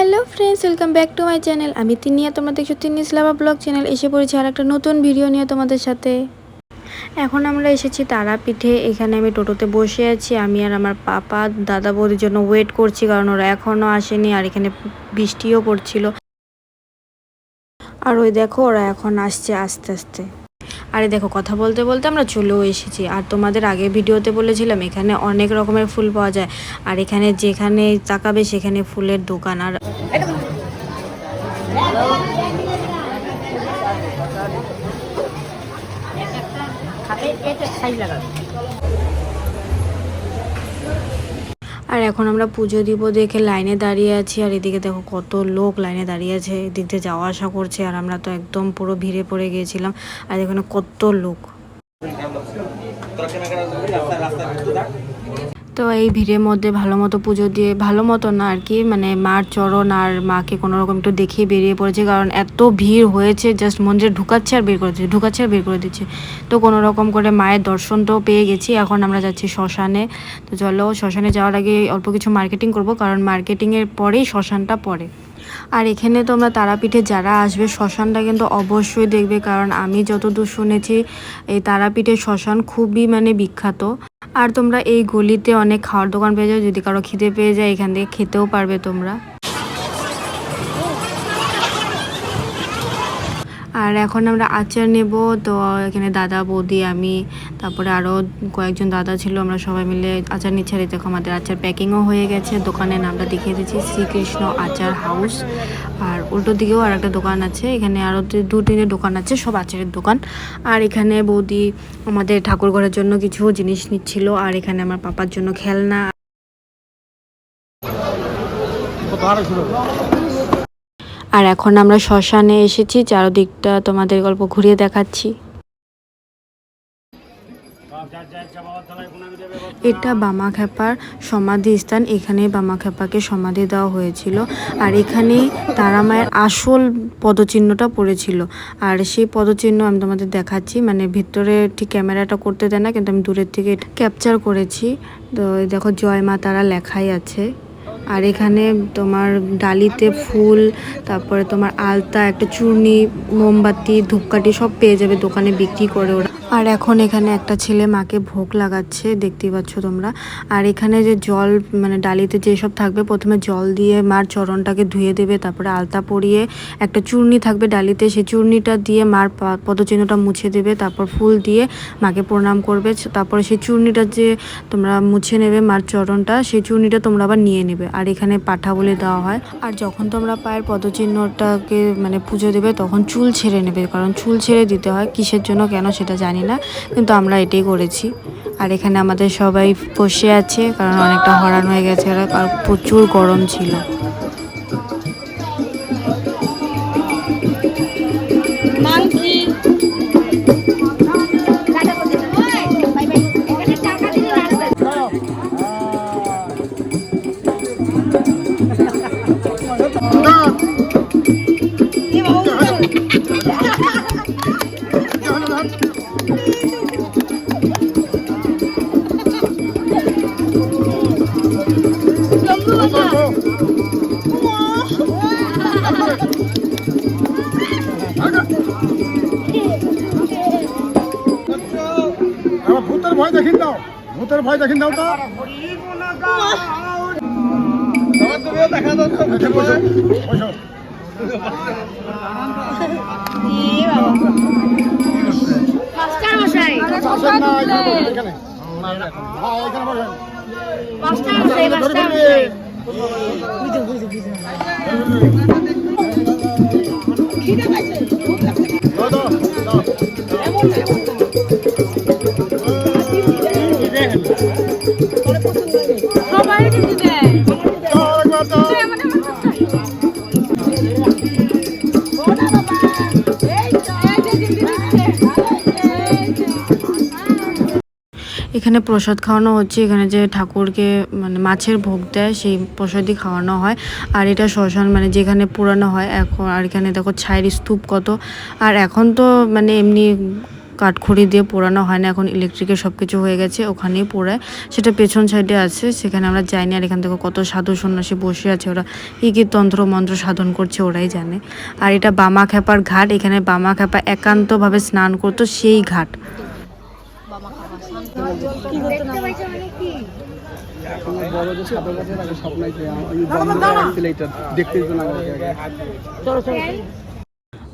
Hello friends, welcome back to my channel. আমি তিনিয়া, তোমরা দেখছো তিন্নিস লাভা ব্লগ চ্যানেল। এসে পড়েছি আর একটা নতুন ভিডিও নিয়ে তোমাদের সাথে। এখন আমরা এসেছি তারাপীঠে। এখানে আমি টোটোতে বসে আছি। আমি আর আমার পাপা দাদা বৌদির জন্য ওয়েট করছি, কারণ ওরা এখনও আসেনি। আর এখানে বৃষ্টিও পড়ছিল। আর ওই দেখো, ওরা এখন আসছে আস্তে আস্তে। আরে দেখো, কথা বলতে বলতে আমরা চলেও এসেছি। আর তোমাদের আগে ভিডিওতে বলেছিলাম এখানে অনেক রকমের ফুল পাওয়া যায়। আর এখানে যেখানে তাকাবে সেখানে ফুলের দোকান। আর আর এখন আমরা পুজো দিব দেখে লাইনে দাঁড়িয়ে আছি। আর এদিকে দেখো কত লোক লাইনে দাঁড়িয়ে আছে, এদিক দিয়ে যাওয়া আসা করছে। আর আমরা তো একদম পুরো ভিড়ে পড়ে গিয়েছিলাম। আর এখানে কত লোক। তো এই ভিড়ের মধ্যে ভালো মতো পুজো দিয়ে, ভালো মতো না আর কি, মানে মার চরণ আর মাকে কোনো রকম একটু দেখিয়ে বেরিয়ে পড়েছে, কারণ এত ভিড় হয়েছে। জাস্ট মন্দিরে ঢুকাচ্ছে আর বের করে দিচ্ছে, ঢুকাচ্ছে আর বের করে দিচ্ছে। তো কোনো রকম করে মায়ের দর্শনটাও পেয়ে গেছি। এখন আমরা যাচ্ছি শ্মশানে। তো চলো, শ্মশানে যাওয়ার আগে অল্প কিছু মার্কেটিং করব, কারণ মার্কেটিংয়ের পরেই শ্মশানটা পড়ে। আর এখানে তোমরা তারাপীঠে যারা আসবে, শ্মশানটা কিন্তু অবশ্যই দেখবে, কারণ আমি যতদূর শুনেছি এই তারাপীঠের শ্মশান খুবই মানে বিখ্যাত। আর তোমরা এই গলিতে অনেক খাওয়ার দোকান পেয়ে যাও, যদি কারো খিদে পেয়ে যায় এখান থেকে খেতেও পারবে তোমরা। আর এখন আমরা আচার নেব। তো এখানে দাদা বৌদি আমি, তারপরে আরও কয়েকজন দাদা ছিল, আমরা সবাই মিলে আচার নিচ্ছি। আর দেখো আমাদের আচার প্যাকিংও হয়ে গেছে। দোকানের নামটা দেখিয়ে দিচ্ছি, শ্রীকৃষ্ণ আচার হাউস। আর উল্টো দিকেও আর একটা দোকান আছে। এখানে আরও দু তিনটে দোকান আছে, সব আচারের দোকান। আর এখানে বৌদি আমাদের ঠাকুর ঘরের জন্য কিছু জিনিস নিচ্ছিল। আর এখানে আমার পাপার জন্য খেলনা। আর এখন আমরা শ্মশানে এসেছি, চারদিকটা তোমাদের গল্প ঘুরিয়ে দেখাচ্ছি। এটা বামাখ্যাপার সমাধি স্থান। এখানে বামাখ্যাপাকে সমাধি দেওয়া হয়েছিল। আর এখানে তারা মায়ের আসল পদচিহ্নটা পড়েছিল। আর সেই পদচিহ্ন আমি তোমাদের দেখাচ্ছি, মানে ভিতরে ঠিক ক্যামেরাটা করতে দেয় না, কিন্তু আমি দূরের থেকে ক্যাপচার করেছি। তো দেখো, জয় মা তারা লেখাই আছে। আর এখানে তোমার ডালিতে ফুল, তারপরে তোমার আলতা, একটা চূর্ণি, মোমবাতি, ধূপকাঠি সব পেয়ে যাবে, দোকানে বিক্রি করে ওরা। আর এখন এখানে একটা ছেলে মাকে ভোগ লাগাচ্ছে, দেখতেই পাচ্ছ তোমরা। আর এখানে যে জল, মানে ডালিতে যেসব থাকবে, প্রথমে জল দিয়ে মার চরণটাকে ধুয়ে দেবে, তারপরে আলতা পরিয়ে একটা চূর্ণি থাকবে ডালিতে, সেই চূর্ণিটা দিয়ে মার পদচিহ্নটা মুছে দেবে, তারপর ফুল দিয়ে মাকে প্রণাম করবে। তারপরে সেই চূর্ণিটা যে তোমরা মুছে নেবে মার চরণটা, সেই চূর্ণিটা তোমরা আবার নিয়ে নেবে। আর এখানে পাঠা বলে দেওয়া হয়। আর যখন তোমরা পায়ের পদচিহ্নটাকে মানে পুজো দেবে, তখন চুল ছেড়ে নেবে, কারণ চুল ছেড়ে দিতে হয়। কিসের জন্য কেন সেটা জানি না, কিন্তু আমরা এটাই করেছি। আর এখানে আমাদের সবাই বসে আছে, কারণ অনেকটা হরান হয়ে গেছে, আর প্রচুর গরম ছিল। ভূতের ভয় দেখিন দাও, ভূতের ভয় দেখিন দাও তো। দেখা দাও, এখানে প্রসাদ খাওয়ানো হচ্ছে। এখানে যে ঠাকুরকে মানে মাছের ভোগ দেয়, সেই প্রসাদই খাওয়ানো হয়। আর এটা শ্মশান, মানে যেখানে পুরানো হয় এখন। আর এখানে দেখো ছায়ের স্তূপ কত। আর এখন তো মানে এমনি কাঠখড়ি দিয়ে পোড়ানো হয় না, এখন ইলেকট্রিকের সব কিছু হয়ে গেছে, ওখানেই পোড়ায়। সেটা পেছন সাইডে আছে, সেখানে আমরা যাইনি। আর এখান থেকে কত সাধু সন্ন্যাসী বসে আছে, ওরা কী কী তন্ত্র মন্ত্র সাধন করছে ওরাই জানে। আর এটা বামাখ্যাপার ঘাট, এখানে বামাখ্যাপা একান্তভাবে স্নান করতো, সেই ঘাট।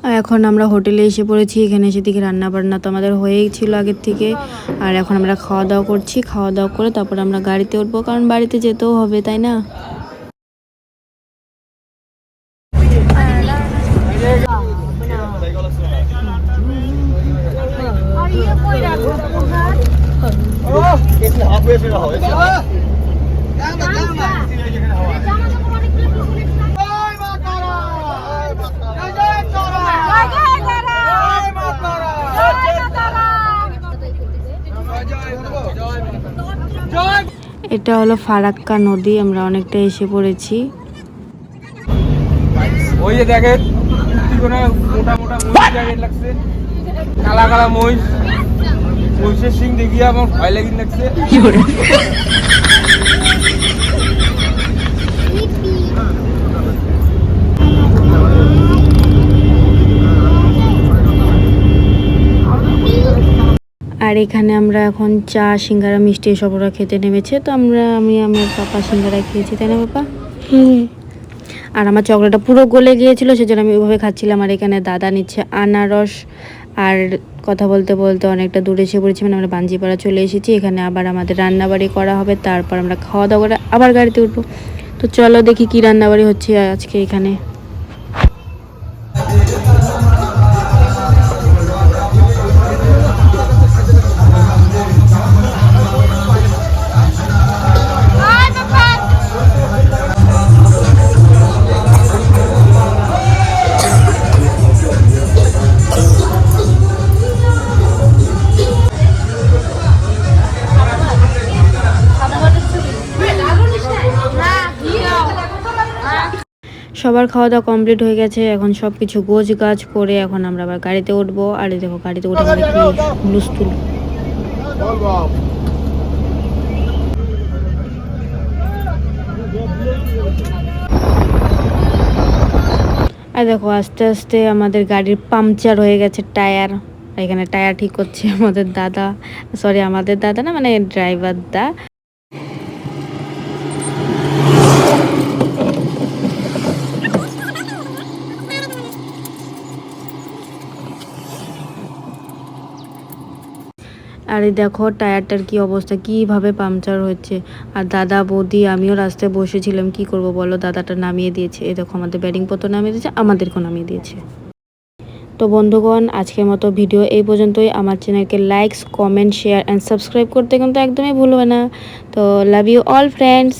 আর এখন আমরা হোটেলে এসে পড়েছি। এখানে এসে দেখি রান্না বান্না তো আমাদের হয়েই ছিল আগের থেকে। আর এখন আমরা খাওয়া দাওয়া করছি, খাওয়া দাওয়া করে তারপর আমরা গাড়িতে উঠবো, কারণ বাড়িতে যেতেও হবে, তাই না? এটা হলো ফারাক্কা নদী, আমরা অনেকটা এসে পড়েছি। ওই যে দেখেন মোটা মোটা মহিষ জ্যাকেট লাগছে, কালা কালা মহিষ, মহিষের সিং দেখিয়ে আমার ভয় লাগি লাগছে। আর এখানে আমরা এখন চা, সিঙ্গারা, মিষ্টি এসব ওরা খেতে নেমেছে, তো আমি আমার পাপা সিঙ্গারা খেয়েছি, তাই না পাপা? আর আমার চকলেটটা পুরো গলে গিয়েছিল, সেজন্য আমি ওইভাবে খাচ্ছিলাম। আর এখানে দাদা নিচ্ছে আনারস। আর কথা বলতে বলতে অনেকটা দূরে এসে পড়েছি, মানে আমরা বাঞ্জিপাড়া চলে এসেছি। এখানে আবার আমাদের রান্নাবাড়ি করা হবে, তারপর আমরা খাওয়া দাওয়া করে আবার গাড়িতে উঠবো। তো চলো দেখি কি রান্নাবাড়ি হচ্ছে আজকে এখানে। সবার খাওয়া দাওয়া কমপ্লিট হয়ে গেছে, এখন সব কিছু গোছ গাছ করে এখন আমরা আবার গাড়িতে উঠবো। আর এই দেখো গাড়িতে উঠে আমরা কি হুলস্থুল। আর দেখো আস্তে আস্তে আমাদের গাড়ির পাংচার হয়ে গেছে টায়ার। এখানে টায়ার ঠিক করছে আমাদের দাদা, সরি আমাদের দাদা না, মানে ড্রাইভার দা। আর এই দেখো টায়ারটার কি অবস্থা, কিভাবে পাংচার হচ্ছে। আর দাদা বৌদি আমিও রাস্তায় বসেছিলাম, কি করব বলো, দাদাটা নামিয়ে দিয়েছে। এই দেখো আমাদের ব্যাটিং পত্র নামিয়ে দিয়েছে, আমাদেরকেও নামিয়ে দিয়েছে। তো বন্ধুগণ, আজকের মতো ভিডিও এই পর্যন্তই। আমার চ্যানেলকে likes, comment, share and subscribe করতে কিন্তু একদমই ভুলবে না। তো লাভ ইউ অল ফ্রেন্ডস।